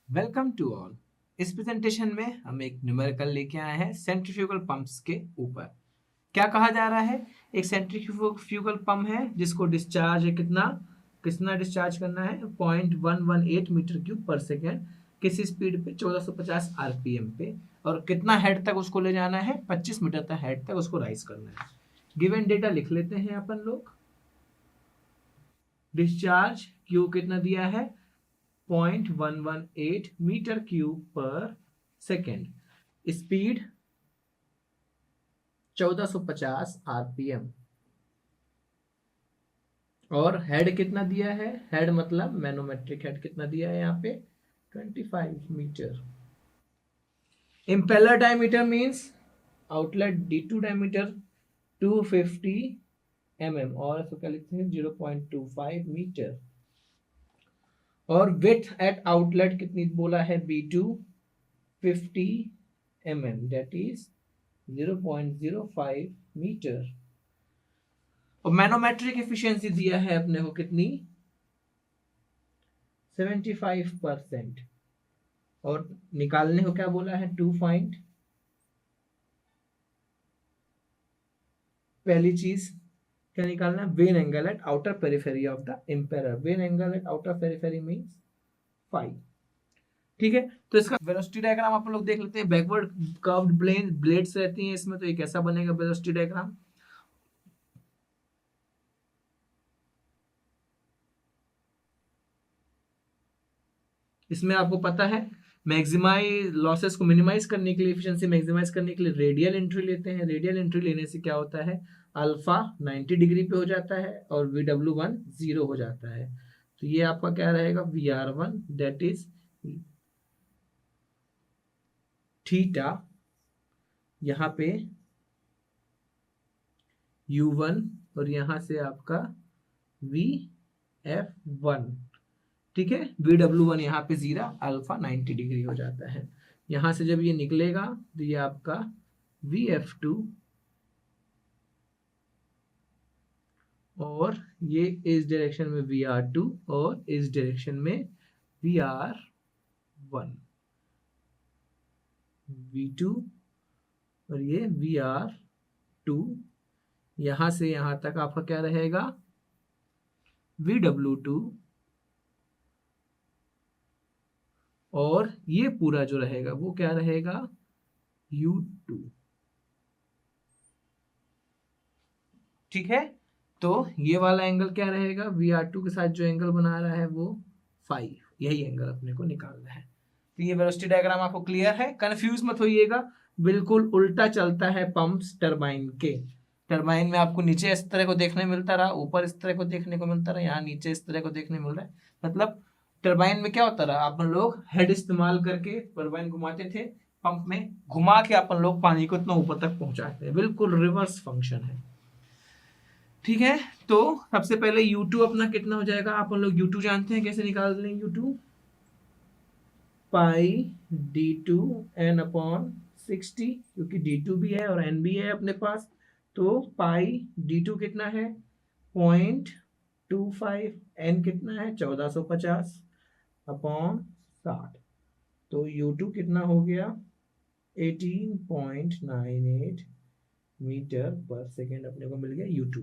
Welcome to all. इस presentation में हम एक न्यूमेरिकल लेके आए हैं सेंट्रीफ्यूगल पंप्स के ऊपर। क्या कहा जा रहा है? एक सेंट्रीफ्यूगल पंप है जिसको डिस्चार्ज है कितना कितना डिस्चार्ज करना है 0.118 मीटर क्यूब पर सेकेंड किसी स्पीड पे 1450 आरपीएम पे, और कितना हेड तक उसको ले जाना है 25 मीटर तक हेड तक उसको राइज करना है। गिवन डेटा लिख लेते हैं अपन लोग। डिस्चार्ज क्यू कितना दिया है 0.118 मीटर क्यूब पर सेकेंड, स्पीड 1450 आरपीएम, और हेड कितना दिया है, हेड मतलब मैनोमेट्रिक हेड कितना दिया है यहाँ पे 25 metre. Impeller diameter means outlet D2 diameter 250 और इसको क्या लिखते हैं 0.25 मीटर, और विड्थ एट आउटलेट कितनी बोला है B2 50 दैट इज 0.05 मीटर। और मैनोमेट्रिक एफिशिएंसी दिया है अपने को कितनी 75%, और निकालने को क्या बोला है 2 फाइंड। पहली चीज क्या निकालना है when angle eight outer periphery of the impeller. When angle eight outer periphery means 5। ठीक है, तो इसका वेलोसिटी डायग्राम आप लोग देख लेते हैं। बैकवर्ड कर्व्ड ब्लेड्स रहती हैं इसमें, तो ये कैसा बनेगा वेलोसिटी डायग्राम। इसमें आपको पता है मैक्सिमाइज लॉसेस को मिनिमाइज करने के लिए, एफिशिएंसी मैक्सिमाइज करने के लिए रेडियल एंट्री लेते हैं। रेडियल एंट्री लेने से क्या होता है अल्फा 90 डिग्री पे हो जाता है और VW1 0 हो जाता है। तो ये आपका क्या रहेगा VR1 दैट इज थीटा, यहाँ पे U1, और यहाँ से आपका VF1। ठीक है, VW1 यहाँ पे 0 अल्फा 90 डिग्री हो जाता है। यहाँ से जब ये निकलेगा तो ये आपका VF2, और ये इस डायरेक्शन में VR2 और इस डायरेक्शन में VR1, V2 और ये VR2। यहाँ से यहाँ तक आपका क्या रहेगा VW2, और ये पूरा जो रहेगा वो क्या रहेगा U2। ठीक है, तो ये वाला एंगल क्या रहेगा VR2 के साथ जो एंगल बना रहा है वो 5, यही एंगल अपने को निकालना है। तो ये वेलोसिटी डायग्राम आपको क्लियर है, कंफ्यूज मत होइएगा। बिल्कुल उल्टा चलता है पंप्स टरबाइन के। टरबाइन में आपको नीचे इस तरह को देखने मिलता रहा, ऊपर इस तरह को देखने को मिलता रहा, यहाँ नीचे इस तरह को देखने मिल रहा है। मतलब टरबाइन में क्या होता रहा, अपन लोग हेड इस्तेमाल करके टरबाइन घुमाते थे, पंप में घुमा के अपन लोग पानी को इतना ऊपर तक पहुंचाते हैं। बिल्कुल रिवर्स फंक्शन है। ठीक है, तो सबसे पहले U2 अपना कितना हो जाएगा, अपन लोग U2 जानते हैं, कैसे निकाल लेंगे U2 पाई D2 n अपॉन 60, क्योंकि D2 भी है और n भी है अपने पास। तो पाई D2 कितना है 0.25, n कितना है 1450 अपॉन 60। तो U2 कितना हो गया 18.98 मीटर पर सेकेंड अपने को मिल गया U2।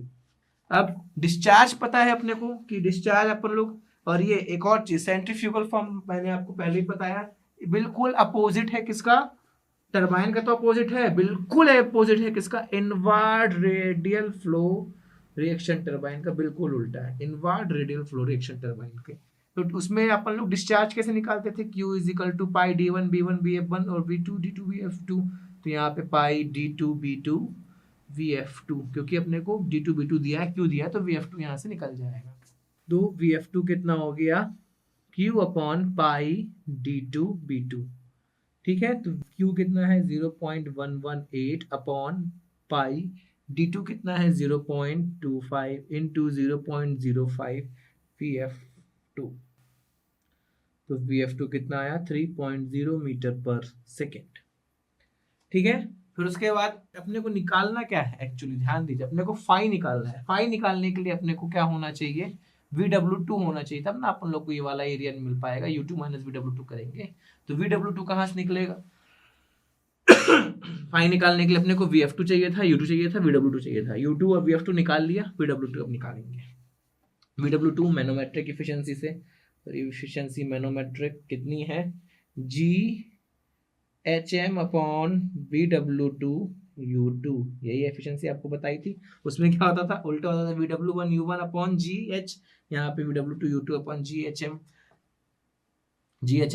अब डिस्चार्ज पता है अपने को कि डिस्चार्ज अपन लोग, और ये एक और चीज सेंट्रीफ्यूगल फॉर्म मैंने आपको पहले ही बताया, बिल्कुल अपोजिट है किसका, टरबाइन का तो अपोजिट है, बिल्कुल अपोजिट है किसका inward radial flow reaction turbine का बिल्कुल उल्टा है, inward radial flow reaction turbine के। तो उसमें अपन लोग डिस्चार्ज कैसे निकालते थे Q is equal to pi D1 B1 BF1 और V2 D2 BF2। तो यहाँ पे पाई D2 B2 VF2, क्योंकि अपने को D2 B2 दिया है, Q दिया है, तो VF2 यहाँ से निकल जाएगा। तो VF2 कितना हो गया Q upon pi D2 B2। ठीक है, तो Q कितना है 0.118 अपॉन पाई, D2 कितना है 0.25 इंटू 0.05 VF2। तो VF2 कितना आया 3.0 मीटर पर सेकेंड। ठीक है, फिर उसके बाद अपने को निकालना क्या है, एक्चुअली ध्यान दीजिए, अपने को फाई निकालना है। फाई निकालने के लिए अपने को क्या होना चाहिए VW2 होना चाहिए, तब ना अपन लोग को ये वाला एरिया नहीं मिल पाएगा। U2 माइनस VW2 करेंगे तो VW2 कहाँ से निकलेगा? फाई निकालने के लिए अपने को VF2 चाहिए था, U2 चाहिए था, VW2 चाहिए था। U2 और VF2 निकाल लिया, VW2 अब निकालेंगे। VW2 मैनोमेट्रिक इफिशियंसी से, इफिशियंसी मैनोमेट्रिक कितनी है? GHM अपॉन VW2 U2, यही एफिशिएंसी आपको बताई थी। उसमें क्या होता था? उल्टा होता था, VW1 U1 अपॉन GH, यहाँ पे VW2 U2 upon GHM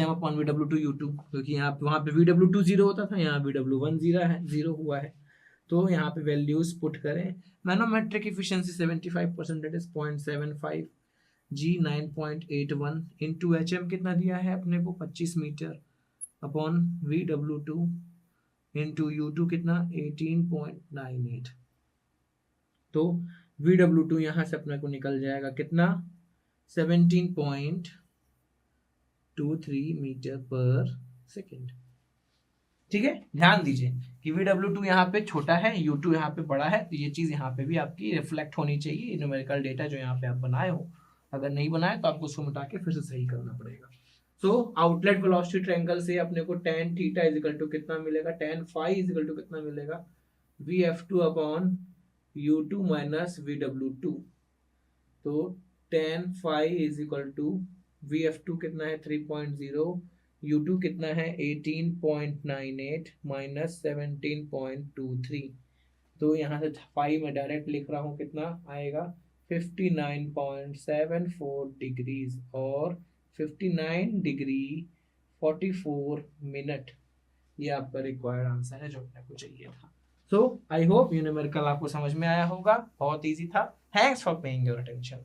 upon VW2 U2, क्योंकि यहाँ पे वहाँ पे VW2 0 होता था, यहाँ VW1 0 हुआ है। तो यहाँ पे वैल्यूज पुट करें। Manometric efficiency 75%, that is 0.75, G 9.81 into HM कितना दिया है अपने को? 25 metre upon VW2 into U2 कितना? 18.98। तो VW2 यहाँ से अपने को निकल जाएगा कितना? 17.23 मीटर पर सेकेंड। ठीक है, ध्यान दीजिए कि VW2 यहाँ पे छोटा है, U2 यहाँ पे बड़ा है, तो ये चीज यहाँ पे भी आपकी रिफ्लेक्ट होनी चाहिए। न्यूमेरिकल डेटा जो यहाँ पे आप बनाए हो, अगर नहीं बनाए तो आपको उसको मिटा के फिर से सही करना पड़ेगा। तो आउटलेट वेलोसिटी ट्रायंगल से अपने को tan theta is equal to कितना मिलेगा? tan phi is equal to कितना मिलेगा? VF2 upon U2 minus VW2। तो tan phi is equal to VF2 कितना है? 3.0, U2 कितना है? 18.98 माइनस 17.23। तो यहाँ से फाई में डायरेक्ट लिख रहा हूँ, कितना आएगा? 59.74 डिग्रीज और 59 डिग्री 44 मिनट। ये आपका रिक्वायर्ड आंसर है जो अपने को चाहिए था। सो आई होप ये न्यूमेरिकल आपको समझ में आया होगा, बहुत इजी था। Thanks for paying your attention.